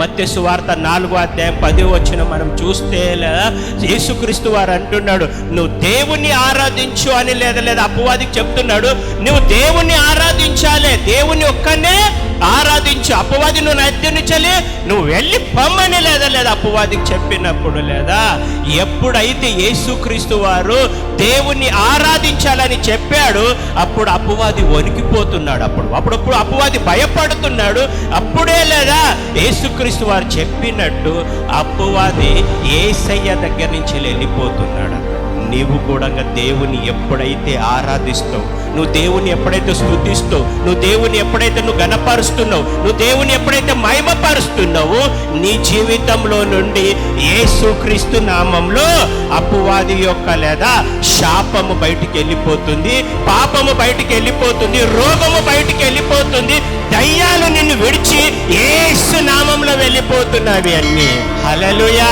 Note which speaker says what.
Speaker 1: మత్తయి సువార్త 4వ అధ్యాయం 10వ వచనం మనం చూస్తే యేసుక్రీస్తు వారు అంటున్నాడు, నువ్వు దేవుణ్ణి ఆరాధించు అని లేదా అపవాదికి చెప్తున్నాడు. నువ్వు దేవుణ్ణి ఆరాధించాలి, దేవుని ఒక్కనే ఆరాధించు. అపవాది నువ్వు నర్తించాలి, నువ్వు వెళ్ళి పొమ్మని లేదా అపవాదికి చెప్పినప్పుడు ఎప్పుడైతే యేసుక్రీస్తు వారు దేవుణ్ణి ఆరాధించాలని చెప్పాడు, అప్పుడు అపవాది వణికిపోతున్నాడు. అప్పుడు అపవాది భయపడుతున్నాడు. అప్పుడే యేసుక్రీస్తు వారు చెప్పినట్టు అపవాది యేసయ్య దగ్గర నుంచి వెళ్ళిపోతున్నాడు. నీవు కూడా దేవుని ఎప్పుడైతే ఆరాధిస్తావు, నువ్వు దేవుని ఎప్పుడైతే స్తుతిస్తావు, నువ్వు దేవుని ఎప్పుడైతే నువ్వు గణపరుస్తున్నావు, నువ్వు దేవుని ఎప్పుడైతే మహిమపరుస్తున్నావో, నీ జీవితంలో నుండి యేసుక్రీస్తు నామంలో అపవాది యొక్క శాపము బయటికి వెళ్ళిపోతుంది, పాపము బయటికి వెళ్ళిపోతుంది, రోగము బయటికి వెళ్ళిపోతుంది, దయ్యాలు నిన్ను విడిచి యేసు నామంలో వెళ్ళిపోతున్నవి అన్నీ. హల్లెలూయా.